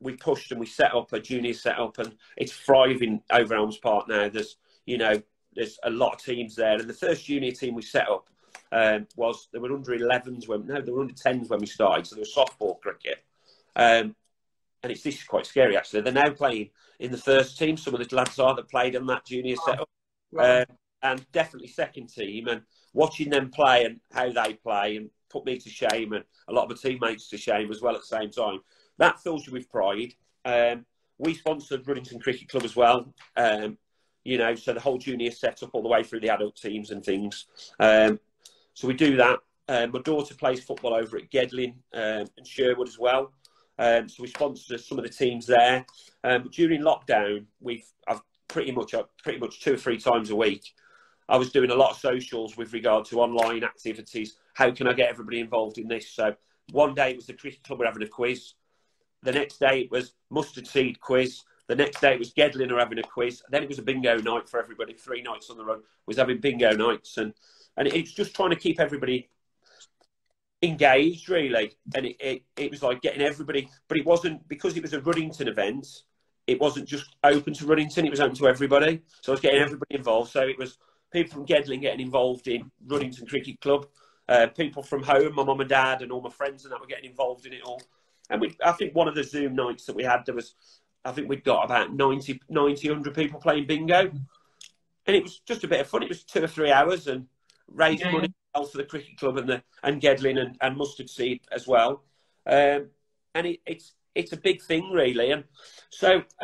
we pushed and we set up a junior setup, and it's thriving over Elms Park now. There's a lot of teams there. And the first junior team we set up there were under 11s they were under 10s when we started. So there was softball cricket. And this is quite scary, actually. They're now playing in the first team. Some of the lads that played on that junior setup. Right. And definitely second team, and watching them play and how they play and put me to shame, and a lot of my teammates to shame as well at the same time. That fills you with pride. We sponsored Ruddington Cricket Club as well, you know, so the whole junior set up all the way through the adult teams and things. So we do that. My daughter plays football over at Gedling and Sherwood as well. So we sponsor some of the teams there. During lockdown, I've pretty much 2 or 3 times a week, I was doing a lot of socials with regard to online activities. How can I get everybody involved in this? So one day it was the cricket club were having a quiz. The next day it was mustard seed quiz. The next day it was Gedling are having a quiz. Then it was a bingo night for everybody. 3 nights on the run was having bingo nights. And it's just trying to keep everybody engaged, really. And it was like getting everybody, but it wasn't, because it was a Ruddington event, it wasn't just open to Ruddington, it was open to everybody. So I was getting everybody involved. So it was people from Gedling getting involved in Ruddington Cricket Club, people from home, my mum and dad and all my friends and that were getting involved in it all. And I think one of the Zoom nights that we had, I think we'd got about 90, 100 people playing bingo. And it was just a bit of fun. It was 2 or 3 hours and raising money for the cricket club and Gedling and Mustard Seed as well. And it's a big thing, really. And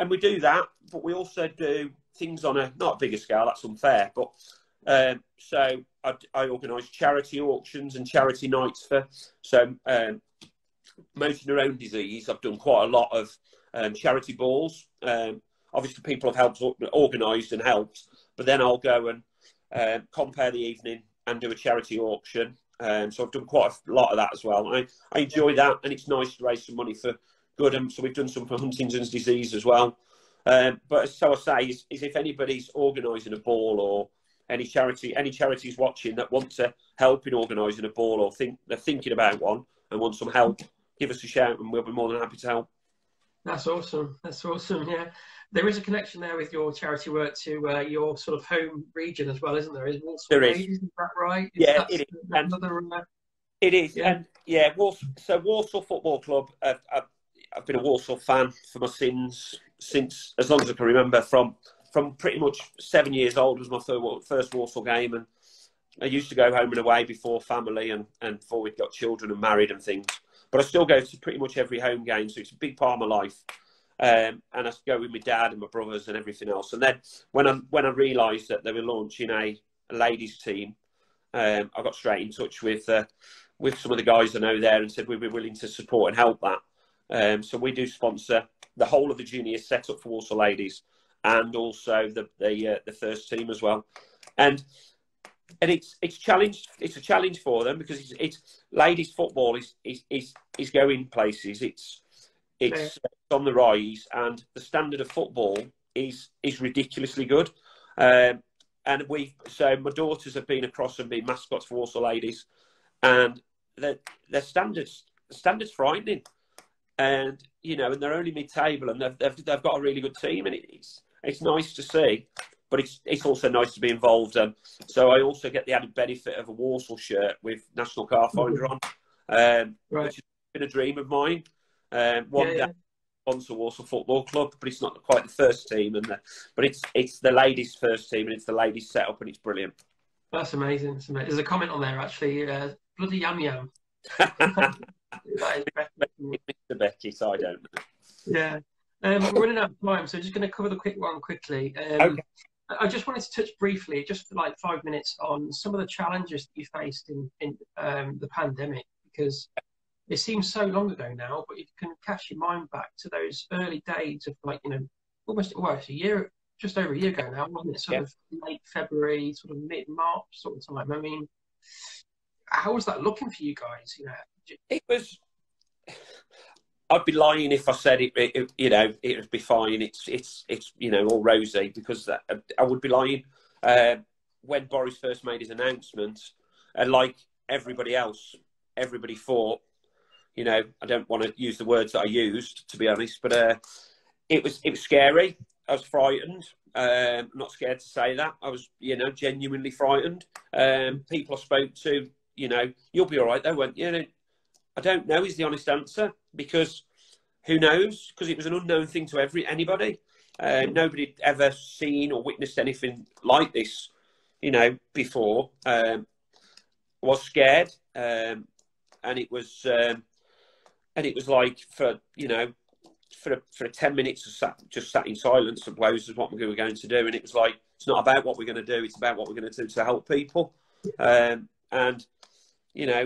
we do that, but we also do things on not a bigger scale. That's unfair. But so I organise charity auctions and charity nights for motor neurone disease. I've done quite a lot of charity balls. Obviously, people have helped organised and helped, but then I'll go and compare the evening and do a charity auction. So I've done quite a lot of that as well. I enjoy that, and it's nice to raise some money for good. So we've done some for Huntington's disease as well. But so I say is if anybody's organising a ball, or any charities watching that want to help in organising a ball, or they're thinking about one and want some help, give us a shout and we'll be more than happy to help. That's awesome. That's awesome. Yeah, there is a connection there with your charity work to your sort of home region as well, isn't there? Is that right? Yeah, it is. It is. Yeah. And yeah, Walsall Football Club. I've been a Walsall fan for my sins since as long as I can remember. From pretty much 7 years old was my first Walsall game, and I used to go home and away before family and before we'd got children and married and things. But I still go to pretty much every home game, so it's a big part of my life. And I go with my dad and my brothers and everything else. And then when I realised that they were launching a ladies team, I got straight in touch with some of the guys I know there and said we'd be willing to support and help that. So we do sponsor the whole of the junior setup for Walsall ladies, and also the first team as well. And it's a challenge for them, because it's ladies football is going places. It's on the rise, and the standard of football is ridiculously good. And so my daughters have been across and been mascots for Walsall Ladies, and their standards frightening. And and they're only mid-table, and they've got a really good team, and it's nice to see. But it's also nice to be involved. So I also get the added benefit of a Walsall shirt with National Car Finder on, which has been a dream of mine. One day sponsor Walsall Football Club, but it's not quite the first team, but it's the ladies' first team, and it's the ladies' setup, and it's brilliant. That's amazing. There's a comment on there actually. Bloody yum yum. Mr. Beckett, I don't know. Yeah. We're running out of time, so just going to cover the quick one quickly. Okay. I just wanted to touch briefly, just for like 5 minutes, on some of the challenges that you faced in the pandemic, because it seems so long ago now, but you can cast your mind back to those early days of almost a year, just over a year ago now, wasn't it? Sort of late February, sort of mid-March sort of time. I mean, how was that looking for you guys? It was. I'd be lying if I said it would be fine. It's all rosy, because I would be lying. When Boris first made his announcement, and like everybody else, everybody thought, I don't want to use the words that I used, to be honest, but it was scary. I was frightened. I'm not scared to say that. I was, genuinely frightened. People I spoke to, you'll be all right though, won't you? I don't know is the honest answer, because who knows? Because it was an unknown thing to anybody. Nobody had ever seen or witnessed anything like this, before. Was scared, and it was like for 10 minutes just sat in silence of woes is what we were going to do, and it was like, it's not about what we're going to do, it's about what we're going to do to help people. And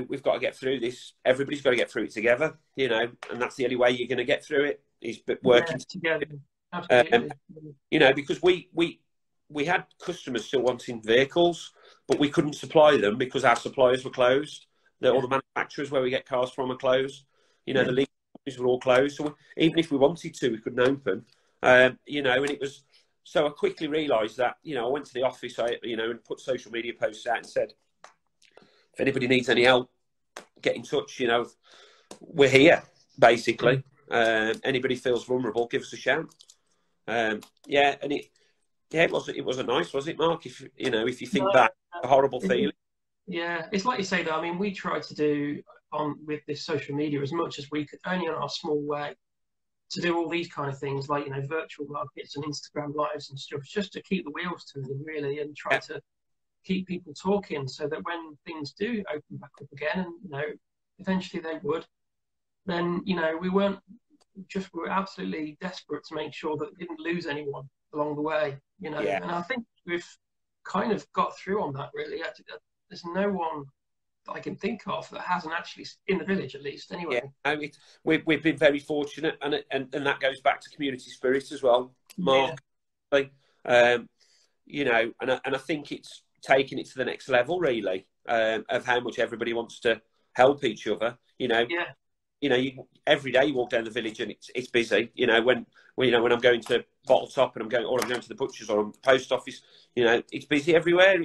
we've got to get through this. Everybody's got to get through it together, and that's the only way you're going to get through it, is working together. Absolutely. Because we had customers still wanting vehicles, but we couldn't supply them because our suppliers were closed. All the manufacturers where we get cars from are closed. The lease companies were all closed. So even if we wanted to, we couldn't open. And it was. So I quickly realised that. I went to the office, and put social media posts out and said, if anybody needs any help, get in touch. We're here, basically. Anybody feels vulnerable, give us a shout. And it wasn't nice, was it, Mark? If you think back, a horrible feeling. Yeah, it's like you say though. I mean, we tried to do with this social media as much as we could, only on our small way, to do all these kind of things like virtual markets and Instagram lives and stuff, just to keep the wheels turning really, and try to keep people talking, so that when things do open back up again, and eventually they would, then we were absolutely desperate to make sure that we didn't lose anyone along the way, and I think we've kind of got through on that really. There's no one that I can think of that hasn't actually, in the village at least anyway. We've been very fortunate, and that goes back to community spirit as well, Mark. And I think it's taking it to the next level really, of how much everybody wants to help each other. Every day you walk down the village and it's busy. When I'm going to Bottle Top and I'm going to the butcher's or the post office, it's busy everywhere.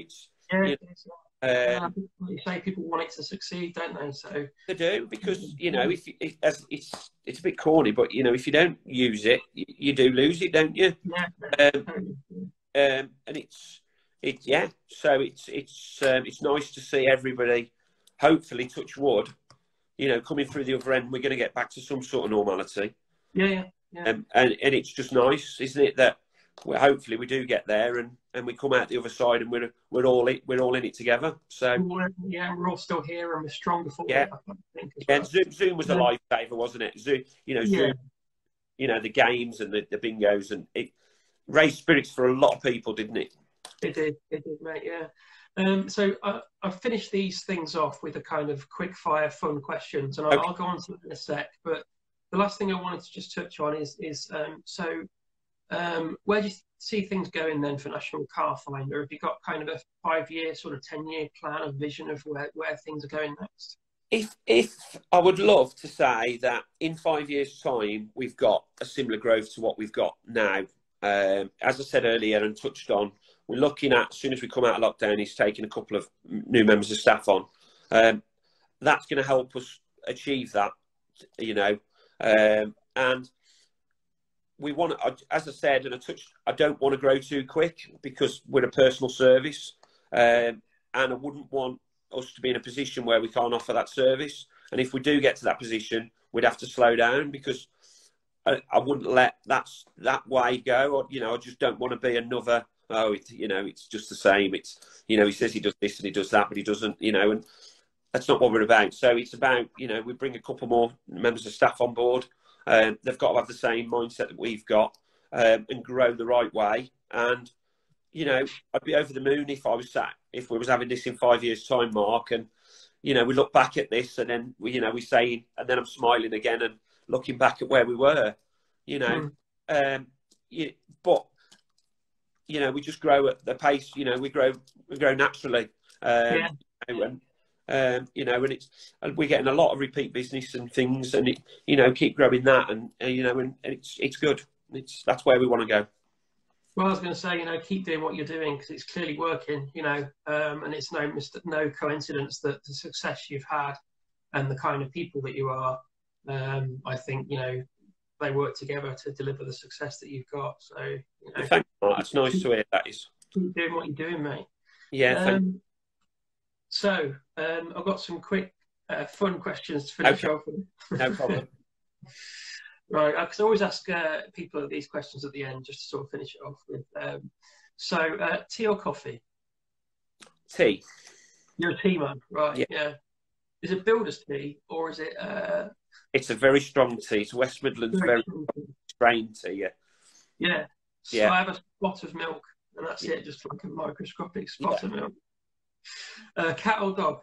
Like you say, people want it to succeed, don't they? So they do, because it's a bit corny, but if you don't use it, you do lose it, don't you? And so it's nice to see everybody, hopefully, touch wood, coming through the other end. We're going to get back to some sort of normality. And it's just nice, isn't it, that hopefully we do get there, and we come out the other side, and we're all in it together. So we're all still here, and we're stronger for it, I think, Zoom was a lifesaver, wasn't it? Zoom, Zoom, the games and the bingos, and it raised spirits for a lot of people, didn't it? It did, mate. So I finished these things off with a kind of quick fire fun questions, and I'll go on to it in a sec. But the last thing I wanted to just touch on is where do you see things going then for National Car Finder? Have you got kind of a 5-year, sort of 10-year plan, a vision of where things are going next? If I would love to say that in 5 years' time we've got a similar growth to what we've got now, as I said earlier and touched on, we're looking at, as soon as we come out of lockdown, he's taking a couple of new members of staff on. That's going to help us achieve that, you know. And we want to, as I said, and I don't want to grow too quick because we're a personal service. And I wouldn't want us to be in a position where we can't offer that service. And if we do get to that position, we'd have to slow down because I wouldn't let that way go. Or, you know, I just don't want to be another, you know, it's just the same. It's, you know, he says he does this and he does that, but he doesn't, you know, and that's not what we're about. So it's about, you know, we bring a couple more members of staff on board. They've got to have the same mindset that we've got and grow the right way. And, you know, I'd be over the moon if we was having this in 5 years' time, Mark. And, you know, we look back at this and then, we say, and then I'm smiling again and looking back at where we were, you know. But, you know, we just grow at the pace, you know, we grow naturally. You know, and we're getting a lot of repeat business and things, and you know, keep growing that, and you know, and it's good. That's where we want to go. Well, I was going to say, you know, keep doing what you're doing because it's clearly working, you know, and it's no coincidence that the success you've had and the kind of people that you are, I think, you know, they work together to deliver the success that you've got. So, you know, thanks, Mark. It's nice to hear that. Keep doing what you're doing, mate. Yeah. So, I've got some quick, fun questions to finish off with. No problem. Right, because I always ask people these questions at the end just to sort of finish it off with. Tea or coffee? Tea. You're a tea man, right? Yeah. Is it builder's tea or is it? It's a very strong tea. It's West Midlands very strained tea. Yeah. Yeah. So I have a spot of milk, and that's it, just like a microscopic spot of milk. Cat or dog?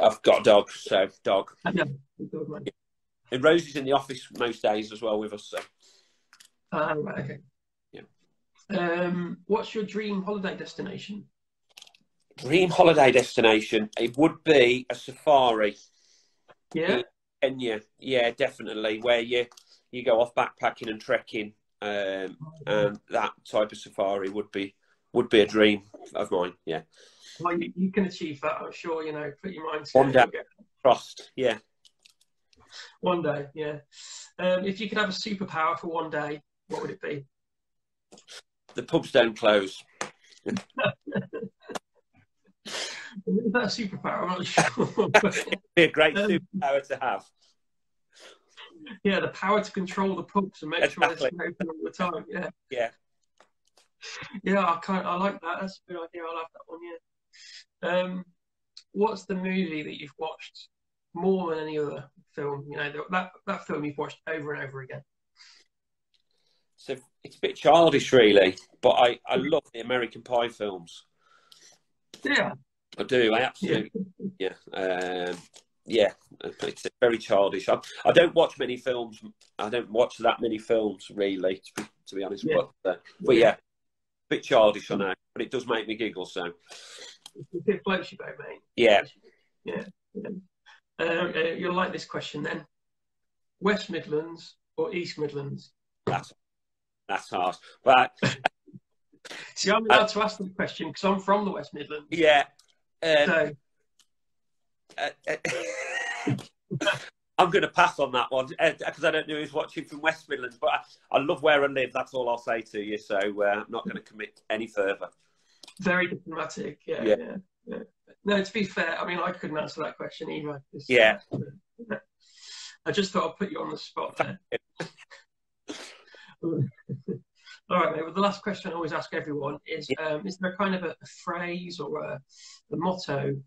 I've got a dog, so dog. Yeah, dog, man. And Rosie's in the office most days as well with us. So. Right, okay. Yeah. What's your dream holiday destination? Dream holiday destination? It would be a safari. Yeah. In Kenya, yeah, definitely. Where you go off backpacking and trekking, and that type of safari would be a dream of mine. Yeah. Well, you can achieve that, I'm sure. You know, put your mind to one it. day. Trust, yeah. One day, yeah. If you could have a superpower for one day, what would it be? The pubs don't close. Is that a superpower? I'm not sure. It'd be a great superpower to have. Yeah, the power to control the pubs and make sure they're open all the time. Yeah. Yeah. Yeah, I like that. That's a good idea. I'll have that one. Yeah. What's the movie that you've watched more than any other film? You know, that film you've watched over and over again. So it's a bit childish, really, but I love the American Pie films. Yeah. I do. I absolutely. Yeah. Yeah. It's very childish. I don't watch many films. I don't watch that many films, really, to be honest. Yeah. But yeah, a bit childish, I know, but it does make me giggle. So. It floats your boat, mate. Yeah. Yeah. You'll like this question then. West Midlands or East Midlands? That's hard. But see, I'm allowed to ask the question because I'm from the West Midlands. Yeah. So I'm going to pass on that one because I don't know who's watching from West Midlands, but I love where I live. That's all I'll say to you. So I'm not going to commit any further. Very diplomatic. Yeah. No, to be fair, I mean, I couldn't answer that question either. Yeah. I just thought I'd put you on the spot there. All right, mate. Well, the last question I always ask everyone is there kind of a phrase or a motto,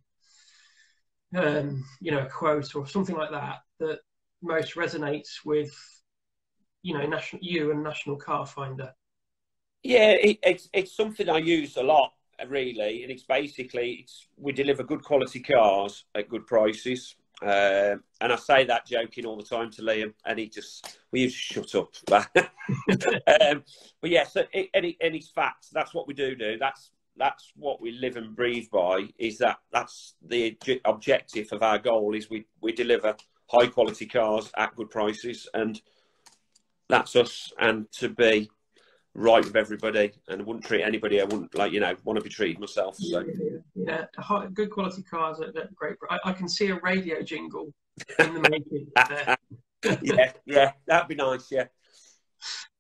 you know, a quote or something like that that most resonates with, you know, you and National Car Finder? Yeah, it's something I use a lot, really, and it's basically we deliver good quality cars at good prices. And I say that joking all the time to Liam, and we just shut up. But yeah, so it's facts. That's what we do. That's what we live and breathe by. That's the objective of our goal is we deliver high quality cars at good prices, and that's us. And to be right with everybody, and I wouldn't treat anybody I wouldn't like, you know, want to be treated myself. So yeah. Good quality cars are great. I can see a radio jingle in the making there. yeah, that'd be nice. Yeah.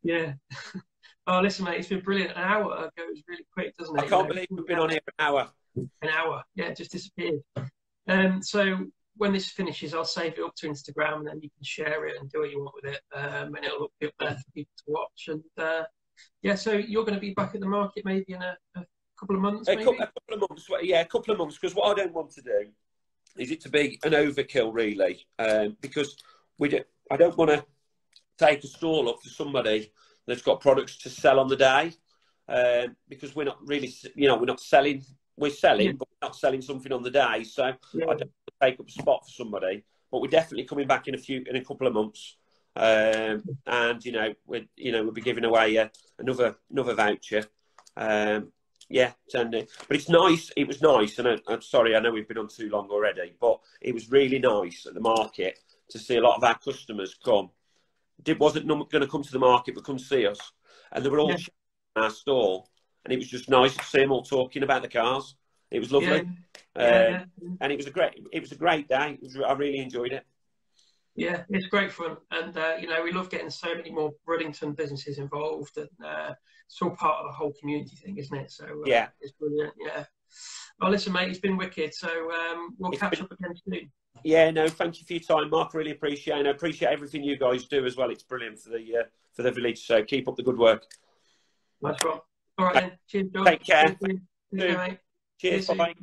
Yeah. Oh, listen, mate, it's been brilliant. An hour goes really quick, doesn't it? I can't believe we've been on here an hour. An hour, yeah, it just disappeared. So when this finishes, I'll save it up to Instagram, and then you can share it and do what you want with it, and it'll be up there for people to watch. And yeah, so you're going to be back at the market maybe in a couple of months, maybe? A couple of months, yeah, a couple of months. Because what I don't want to do is it to be an overkill, really, because I don't want to take a stall up to somebody that's got products to sell on the day, because we're not really, you know, we're not selling. We're selling, but we're not selling something on the day. So I don't want to take up a spot for somebody. But we're definitely coming back in a couple of months, and we'll be giving away another voucher. Yeah, but it's nice. It was nice, and I'm sorry, I know we've been on too long already, but it was really nice at the market to see a lot of our customers come. Wasn't going to come to the market, but come see us, and they were all in our store, and it was just nice to see them all talking about the cars. It was lovely, and it was a great day. I really enjoyed it. Yeah, it's great fun, and we love getting so many more Ruddington businesses involved, and it's all part of the whole community thing, isn't it? So it's brilliant. Yeah. Well, listen, mate, it's been wicked. So we'll catch up again soon. Yeah, no, thank you for your time, Mark. Really appreciate it. And I appreciate everything you guys do as well. It's brilliant for the village. So keep up the good work. Nice one. All right then. Cheers, John. Take care. Take care, mate. Cheers. Bye.